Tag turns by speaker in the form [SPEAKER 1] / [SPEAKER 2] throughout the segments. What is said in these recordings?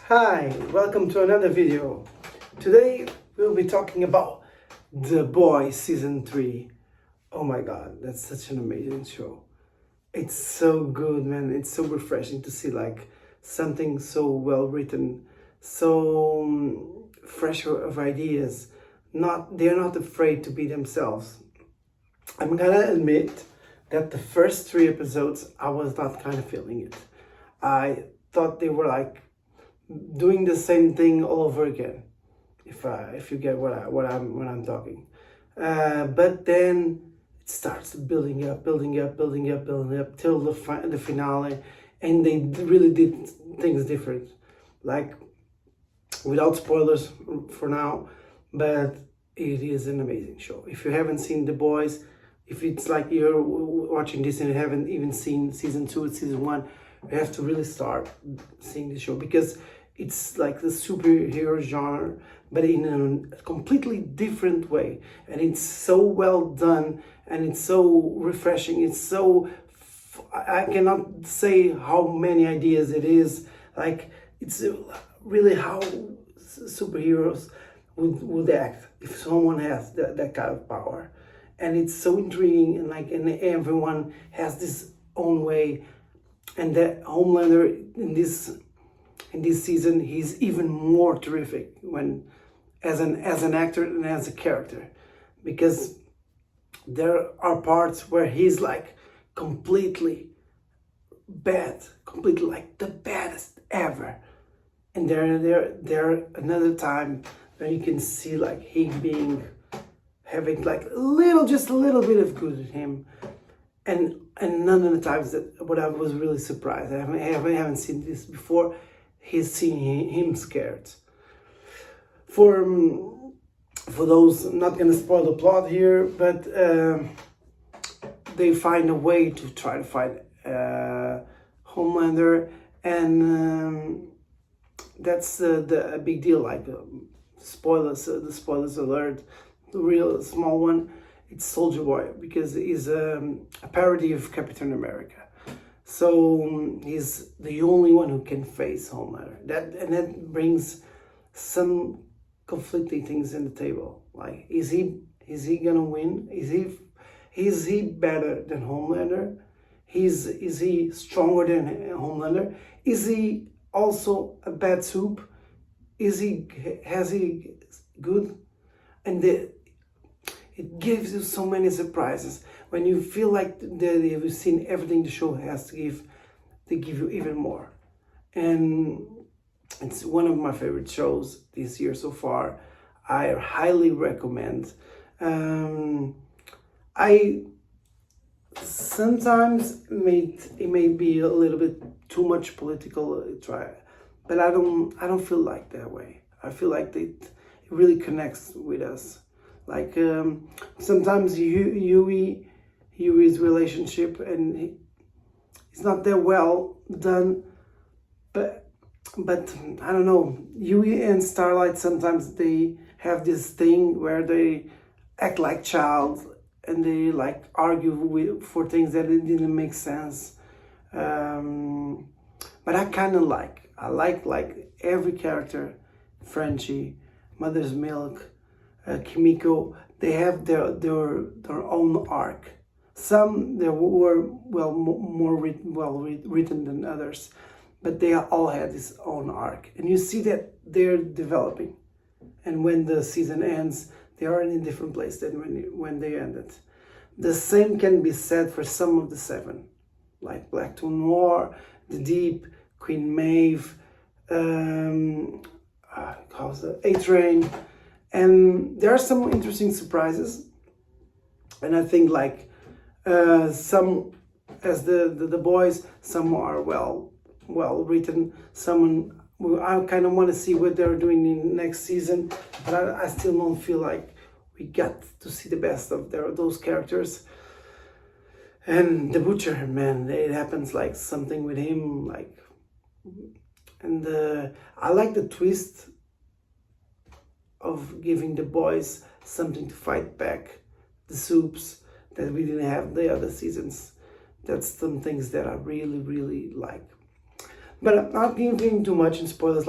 [SPEAKER 1] Hi, welcome to another video. Today we'll be talking about The Boys Season 3. Oh my god, that's such an amazing show. It's so good, man. It's so refreshing to see something so well written, so fresh of ideas. They're not afraid to be themselves. I'm gonna admit that the first 3 episodes I was not kind of feeling it. I thought they were doing the same thing all over again. If you get what I'm talking, but then it starts building up till the finale, and they really did things different, like without spoilers for now, but it is an amazing show. If you haven't seen The Boys, if it's like you're watching this and you haven't even seen season 2 season 1, you have to really start seeing the show, because it's like the superhero genre, but in a completely different way. And it's so well done, and it's so refreshing. It's so, I cannot say how many ideas it is. It's really how superheroes would act if someone has that kind of power. And it's so intriguing, and everyone has this own way. And that Homelander in this season, he's even more terrific when as an actor and as a character, because there are parts where he's completely bad, completely the baddest ever, and there another time where you can see him having just a little bit of good in him. And none of the times that what I was really surprised, I haven't seen this before, he's seeing him scared. For those, I'm not gonna spoil the plot here, but they find a way to try to fight Homelander, and that's the big deal. Spoilers, the spoilers alert, the real small one. It's Soldier Boy, because he's a parody of Captain America. So he's the only one who can face Homelander. That brings some conflicting things in the table. Is he gonna win? Is he better than Homelander? Is he stronger than Homelander? Is he also a bad soup? Has he good? And it gives you so many surprises. When you feel like you've seen everything the show has to give, they give you even more. And it's one of my favorite shows this year so far. I highly recommend. I sometimes it may be a little bit too much political but I don't feel like that way. I feel like it really connects with us. Sometimes Huey's relationship, and it's not that well done, but I don't know. Huey and Starlight, sometimes they have this thing where they act like child, and they argue for things that it didn't make sense. But I kind of I like every character, Frenchie, Mother's Milk, Kimiko. They have their own arc. Some they were more written than others, but they all had this own arc, and you see that they're developing. And when the season ends, they are in a different place than when they ended. The same can be said for some of the seven, like Black Tool Noir, The Deep, Queen Maeve, A-Train. And there are some interesting surprises, and I think some, as the boys, some are well written. Some I kind of want to see what they're doing in next season, but I still don't feel like we got to see the best of those characters. And the Butcher, man, it happens something with him, and I like the twist of giving the boys something to fight back the soups that we didn't have the other seasons. That's some things that I really like. But I'm not giving too much in spoilers.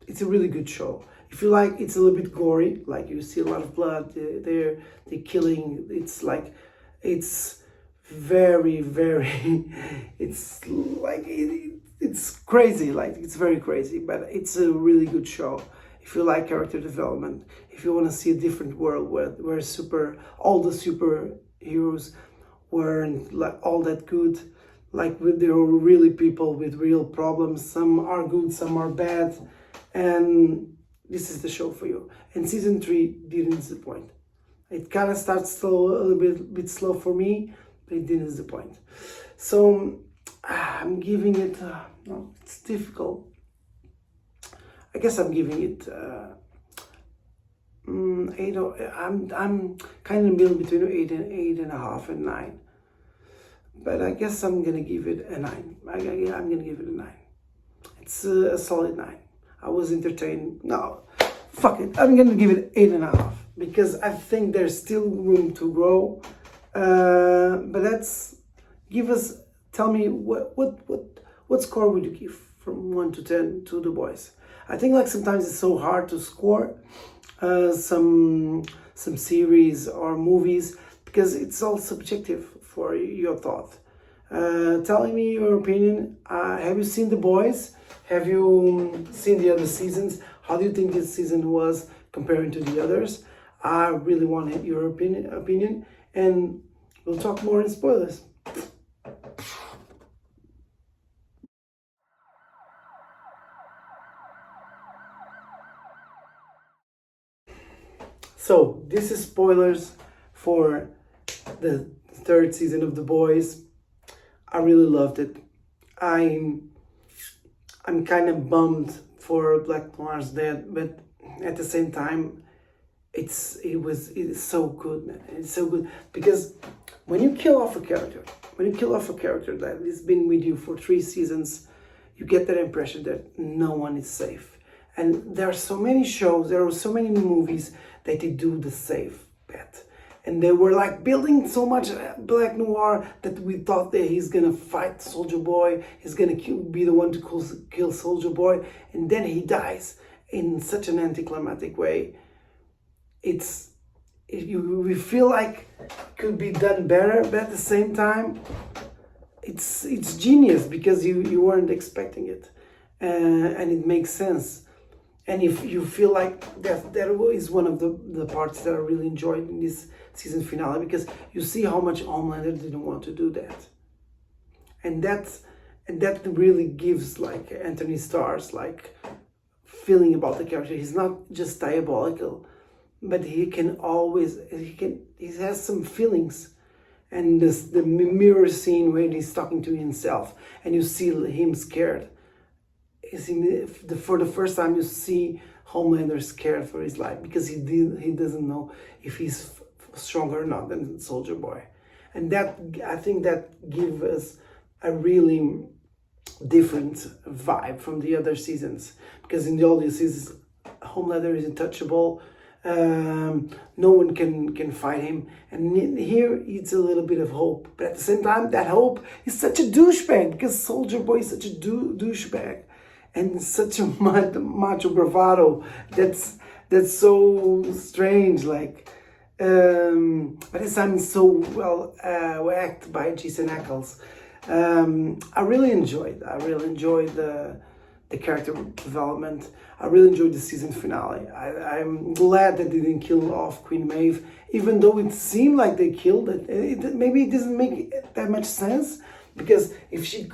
[SPEAKER 1] it's a really good show. If you like, it's a little bit gory, like you see a lot of blood. They're killing. It's like, it's very very. It's like it's crazy. Like it's very crazy, but it's a really good show. If you like character development, if you want to see a different world where all the superheroes weren't like all that good, like there were really people with real problems. Some are good, some are bad, and this is the show for you. And season 3 didn't disappoint. It kind of starts slow, a little bit slow for me, but it didn't disappoint. So I'm giving it. No, it's difficult. I guess I'm giving it 8. I'm kind of in the middle between 8.5 and 9. But I guess I'm gonna give it a 9. I'm gonna give it a 9. It's a solid 9. I was entertained. No, fuck it. I'm gonna give it 8.5 because I think there's still room to grow. But tell me what score would you give from 1 to 10 to The Boys? I think like sometimes it's so hard to score some series or movies because it's all subjective for your thought. Telling me your opinion. Have you seen The Boys? Have you seen the other seasons? How do you think this season was comparing to the others? I really want your opinion, and we'll talk more in spoilers. So this is spoilers for the 3rd season of The Boys. I really loved it. I'm kind of bummed for Black Noir's death, but at the same time, it's so good, man. It's so good because when you kill off a character that has been with you for 3 seasons, you get that impression that no one is safe. And there are so many shows, there are so many movies that they do the safe bet. And they were like building so much Black Noir that we thought that he's gonna fight Soldier Boy, he's gonna be the one to kill Soldier Boy, and then he dies in such an anticlimactic way. We feel like it could be done better, but at the same time, it's genius because you weren't expecting it, and it makes sense. And if you feel like that is one of the parts that I really enjoyed in this season finale, because you see how much Homelander didn't want to do that, and that really gives like Anthony Starr's like feeling about the character. He's not just diabolical, but he has some feelings. And the mirror scene where he's talking to himself and you see him scared. For the first time you see Homelander scared for his life because he doesn't know if he's stronger or not than Soldier Boy. And that, I think that gives us a really different vibe from the other seasons, because in the other seasons Homelander is untouchable. No one can fight him, and here it's a little bit of hope, but at the same time that hope is such a douchebag because Soldier Boy is such a douchebag and such a macho bravado that's so strange, like but this time it's so well acted by Jason Ackles. I really enjoyed the character development. I really enjoyed the season finale. I'm glad that they didn't kill off Queen Maeve, even though it seemed like they killed it. Maybe it doesn't make that much sense, because if she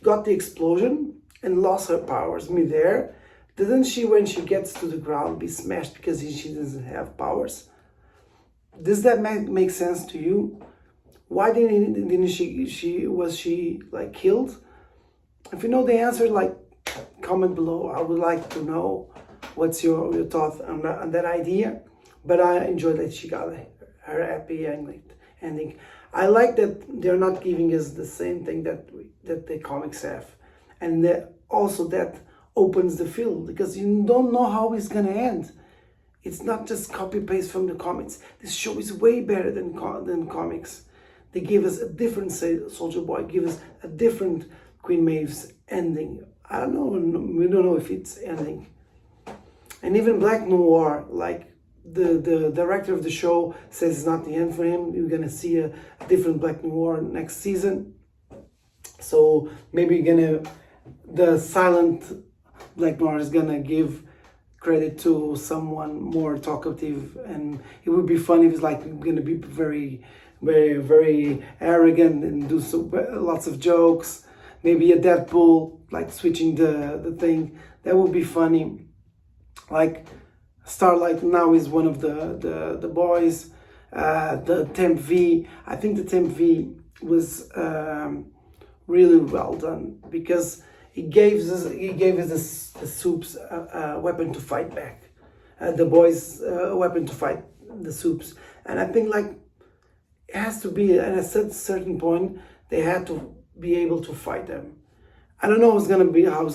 [SPEAKER 1] got the explosion and lost her powers midair, doesn't she, when she gets to the ground, be smashed because she doesn't have powers? Does that make sense to you? Why didn't she like killed? If you know the answer, like, comment below. I would like to know what's your thoughts on that idea. But I enjoyed that she got her happy ending. I like that they're not giving us the same thing that the comics have, and also that opens the field, because you don't know how it's gonna end. It's not just copy paste from the comics. This show is way better than comics. They give us a different Soldier Boy, give us a different Queen Maeve's ending. I don't know. We don't know if it's ending. And even Black Noir, like the director of the show says it's not the end for him. You're gonna see a different Black Noir next season. So maybe the silent Black Noir is gonna give credit to someone more talkative, and it would be fun if it's like gonna be very, very, very arrogant and do lots of jokes. Maybe a Deadpool, like switching the thing. That would be funny. Like Starlight now is one of the boys. The Temp V, I think the Temp V was really well done because he gave us the Soups weapon to fight back, the boys' weapon to fight the Soups, and I think like it has to be at a certain point they had to be able to fight them. I don't know how it's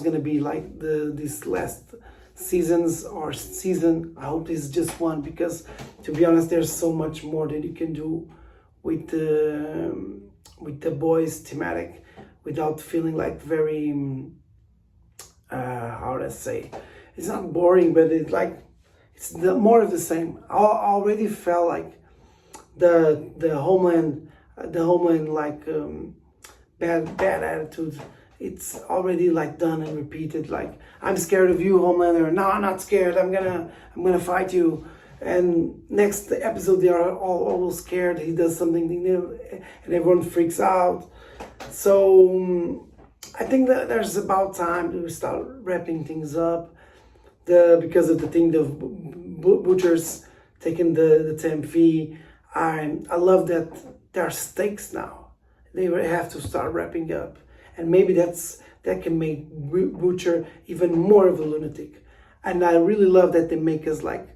[SPEAKER 1] gonna be like this last seasons or season. I hope this is just one because, to be honest, there's so much more that you can do with the boys thematic without feeling like very how do I say, it's not boring, but it's like it's more of the same. I already felt like the homeland like bad attitude. It's already like done and repeated. Like, I'm scared of you, Homelander. No, I'm not scared. I'm gonna fight you. And next episode, they are all scared. He does something new, and everyone freaks out. So I think that there's about time to start wrapping things up. Because of the thing of Butchers taking the Temp V. I love that there are stakes now. They have to start wrapping up. And maybe that can make Butcher even more of a lunatic. And I really love that they make us like,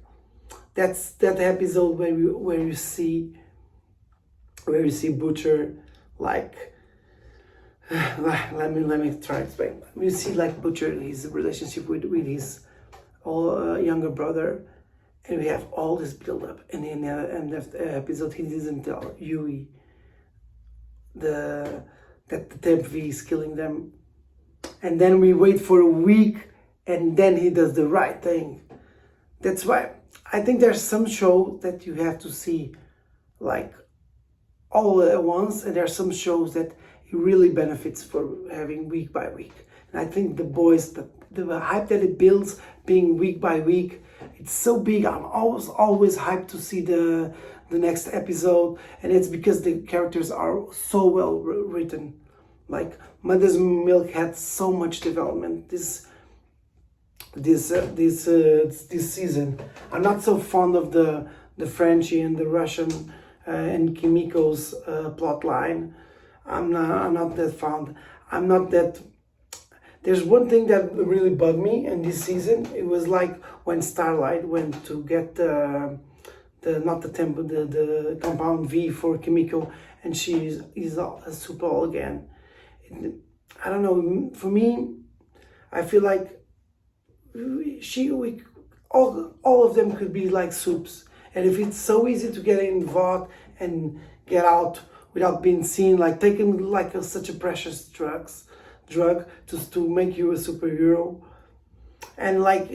[SPEAKER 1] that's that episode where you see Butcher like, let me try to explain. You see like Butcher, his relationship with his younger brother, and we have all this build up, and in the end of the episode he doesn't tell Yui that the Temp V is killing them, and then we wait for a week, and then he does the right thing. That's why I think there's some show that you have to see like all at once, and there are some shows that it really benefits for having week by week. And I think The Boys, the hype that it builds being week by week, it's so big. I'm always hyped to see the next episode, and it's because the characters are so well written. Like Mother's Milk had so much development this season. I'm not so fond of the Frenchie and the Russian and Kimiko's plot line. I'm not that fond. I'm not that. There's one thing that really bugged me in this season. It was like when Starlight went to get the compound V for Kimiko, and she's a super all again. I don't know. For me, I feel like all of them could be like Soups, and if it's so easy to get involved and get out without being seen, like taking like such a precious drug to make you a superhero, and like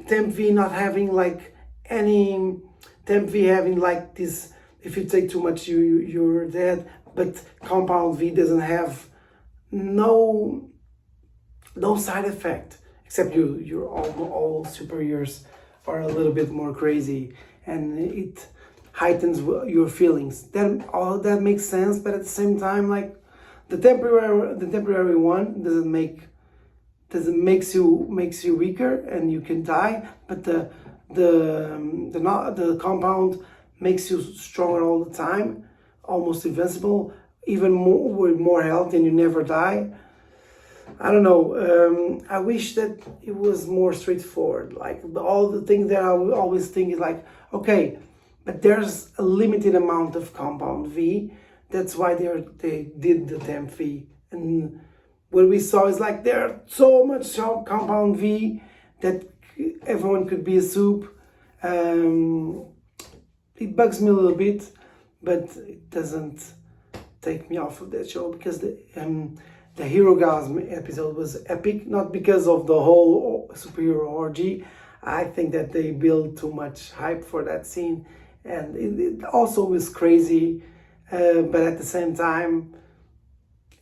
[SPEAKER 1] Temp V not having like any Temp V having like this, if you take too much you're dead, but Compound V doesn't have no side effect, except you're all superheroes are a little bit more crazy, and it heightens your feelings. Then all that makes sense, but at the same time, like the temporary one makes you weaker and you can die, but the compound makes you stronger all the time, almost invincible, even more with more health, and you never die. I don't know. I wish that it was more straightforward. Like all the things that I would always think is like, okay, but there's a limited amount of compound V. That's why they did the Temp V. And what we saw is like there are so much compound V that everyone could be a Soup. It bugs me a little bit, but it doesn't take me off of that show because The Herogasm episode was epic, not because of the whole superhero orgy. I think that they built too much hype for that scene, and it also was crazy, but at the same time,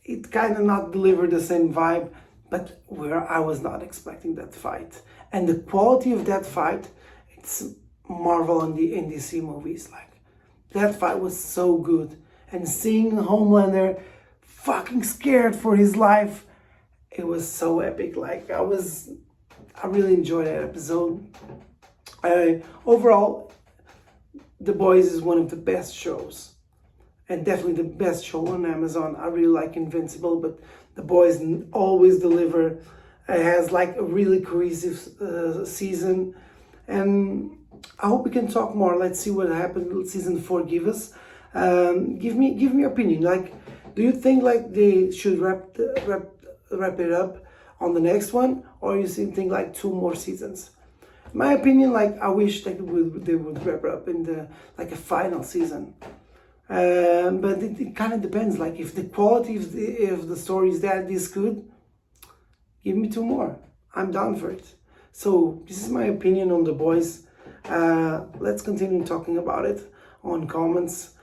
[SPEAKER 1] it kind of not delivered the same vibe. But where I was not expecting that fight, and the quality of that fight, it's Marvel and the DC movies. Like that fight was so good, and seeing Homelander fucking scared for his life, it was so epic. Like I really enjoyed that episode. Overall, The Boys is one of the best shows, and definitely the best show on Amazon. I really like Invincible, but The Boys always deliver. It has like a really cohesive season, and I hope we can talk more. Let's see what happened. Season 4 give us. Give me your opinion. Like, do you think like they should wrap it up on the next one, or you think like 2 more seasons? My opinion, like I wish that they would wrap it up in the like a final season. But it kind of depends. Like if the quality of the story is that this good, give me 2 more. I'm down for it. So this is my opinion on The Boys. Let's continue talking about it on comments.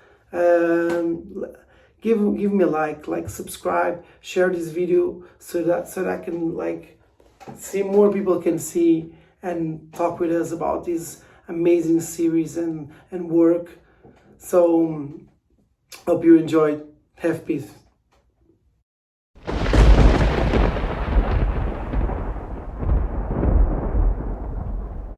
[SPEAKER 1] Give me a like, subscribe, share this video so that I can like see more people can see and talk with us about this amazing series and work. So hope you enjoyed. Have peace.